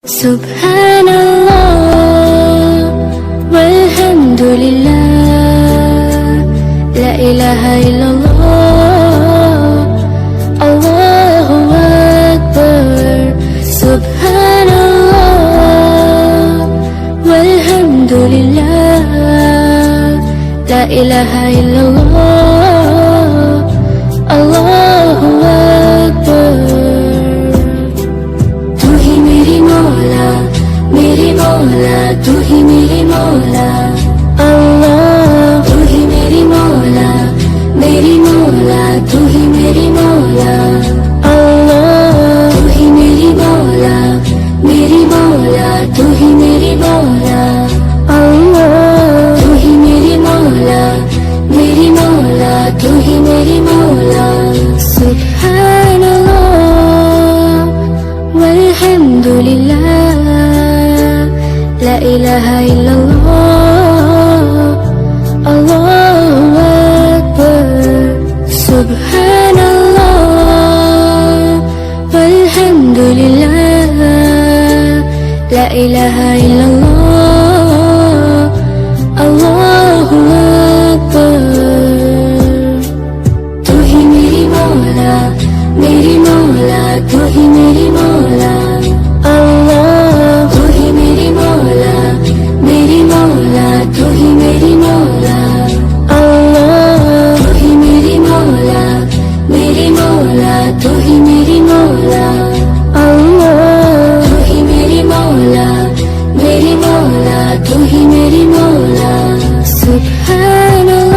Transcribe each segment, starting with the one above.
Subhanallah walhamdulillah, la ilaha illallah, Allahu Akbar. Subhanallah walhamdulillah, la ilaha illallah, Allahu Akbar. तू ही मेरी मौला, मेरी मौला, तू ही मेरी मौला, अल्लाह। तू ही मेरी मौला, मेरी मौला, तू ही मेरी मौला, अल्लाह। तू ही मेरी मौला, मेरी मौला, तू ही मेरी मौला, अल्लाह। तू ही मेरी मौला, मेरी मौला, तू ही मेरी मौला। सुब्हानल्लाह walhamdulillah, la ilaha illallah, Allahu Akbar. Subhanallah walhamdulillah, la ilaha illallah, Allahu Akbar. तू ही मेरी मौला, मेरी मौला, तू ही मेरी मौला, अल्लाह। तू ही मेरी मौला, मेरी मौला, तू ही मेरी मौला, अल्लाह। तू ही मेरी मौला, मेरी मौला, तू ही मेरी मौला, अल्लाह। तू ही मेरी मौला, मेरी मौला, तू ही मेरी मौला। सुब्हानल्लाह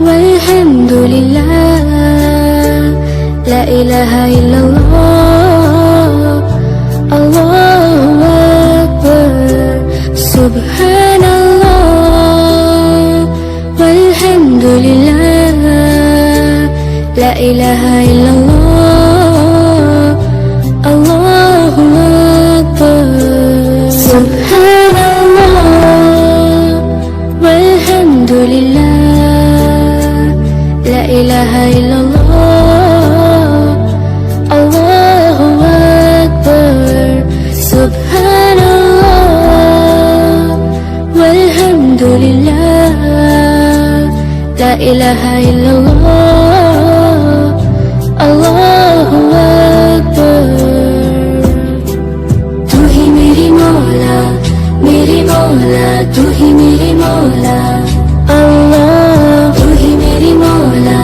walhamdulillah, la ilaha illallah, Allahu Akbar. Subhanallah walhamdulillah, la ilaha illallah, Allahu Akbar. Subhanallah walhamdulillah, la ilaha illallah, Allahu Akbar. Subhanallah walhamdulillah, la ilaha illallah, Allahu Akbar. तू ही मेरी मौला, मेरी मौला, तू ही मेरी मौला, अल्लाह। तू ही मेरी मौला,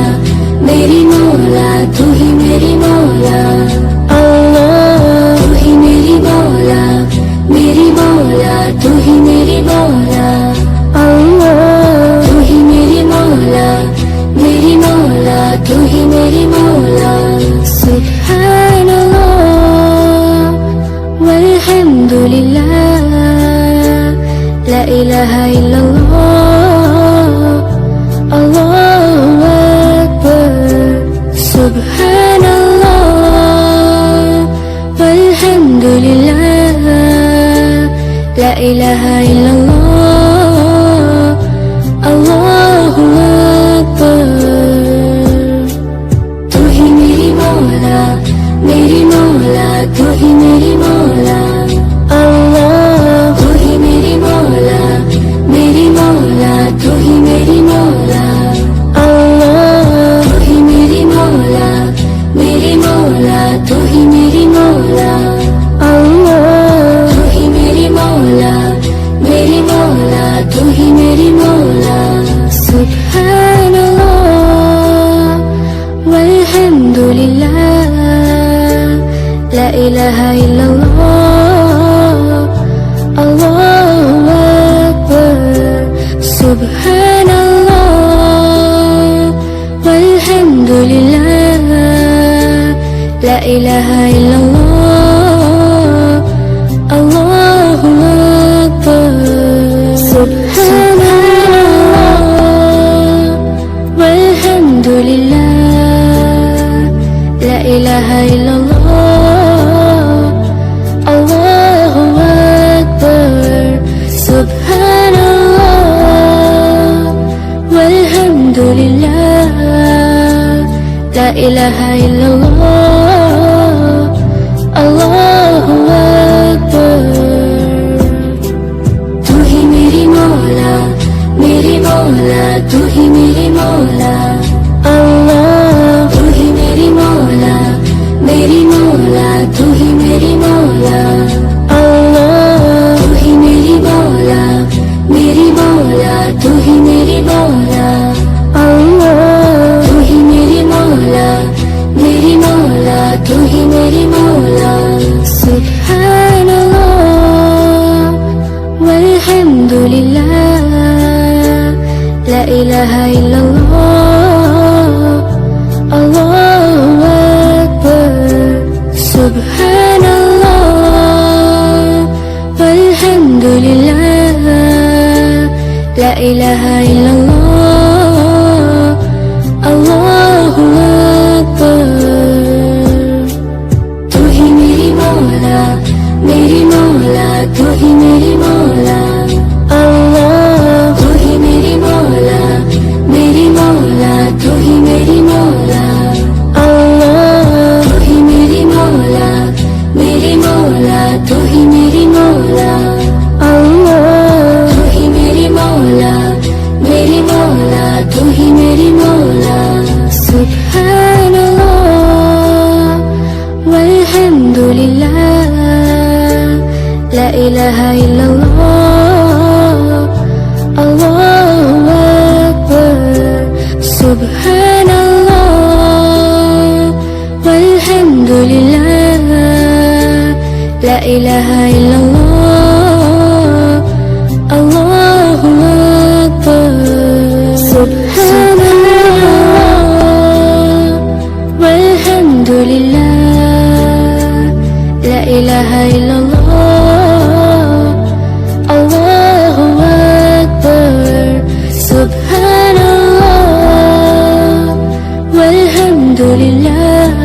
मेरी मौला, तू ही मेरी मौला, अल्लाह। तू ही मेरी मौला, मेरी मौला, तू ही मेरी मौला, अल्लाह। तू ही मेरी मौला, मेरी मौला, तू ही मेरी मौला। सुब्हानल्लाह walhamdulillah, la ilaha illallah, Allahu Akbar. Subhanallah walhamdulillah, la ilaha illallah, Allahu Akbar. तू ही मेरी मौला, मेरी मौला, तू ही मेरी मौला, अल्लाह। तू ही मेरी मौला, मेरी मौला, तू ही मेरी मौला, अल्लाह। तू ही मेरी मौला, मेरी मौला, तू ही मेरी मौला, अल्लाह। तू ही मेरी मौला, मेरी मौला, तू ही मेरी मौला। सुब्हानल्लाह walhamdulillah, la ilaha illallah, Allahu Akbar. Subhanallah walhamdulillah, la ilaha illallah, Allahu Akbar. Subhanallah walhamdulillah, la ilaha illallah, Allahu Akbar. Subhanallah walhamdulillah, la ilaha illallah, لا إله إلا الله अल्लाहु अकबर तू ही मेरी मौला तू ही मेरी मौला अल्लाह तू ही मेरी मौला तू ही मेरी मौला अल्लाह तू ही मेरी मौला तू ही मेरी मौला अल्लाह तू ही मेरी मौला तू ही मेरी मौला सुब्हानल्लाह वल्हम्दुलिल्लाह ला इलाहा इल्लल्लाह अल्लाहु अकबर सुब्हानल्लाह वल्हम्दुलिल्लाह ला इलाहा इल्लल्लाह अल्लाहु अकबर सुब्हानल्लाह वल्हम्दुलिल्लाह ला इलाहा इल्लल्लाह अल्लाहु अकबर सुब्हानल्लाह वल्हम्दुलिल्लाह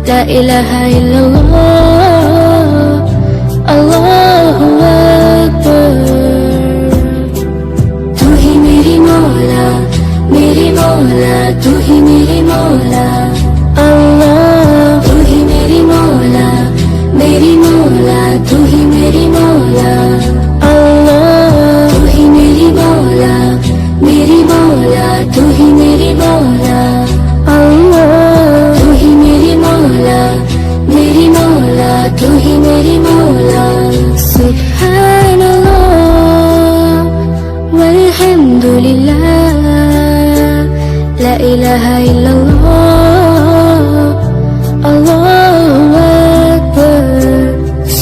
ला इलाहा इल्लल्लाह अल्लाहु अकबर तू ही मेरी मौला तू ही मेरी मौला अल्लाह तू ही मेरी मौला तू ही मेरी मौला अल्लाह तू ही मेरी मौला तू ही मेरी मौला अल्लाह तू ही मेरी मौला तू ही मेरी मौला सुब्हानल्लाह वल्हम्दुलिल्लाह ला इलाहा इल्लल्लाह अल्लाहु अकबर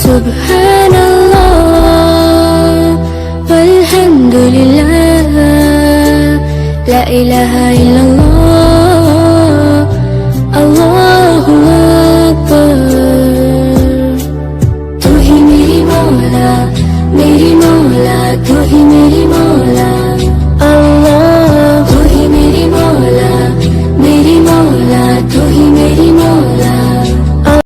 सुब्हानल्लाह वल्हम्दुलिल्लाह ला इलाहा इल्लल्लाह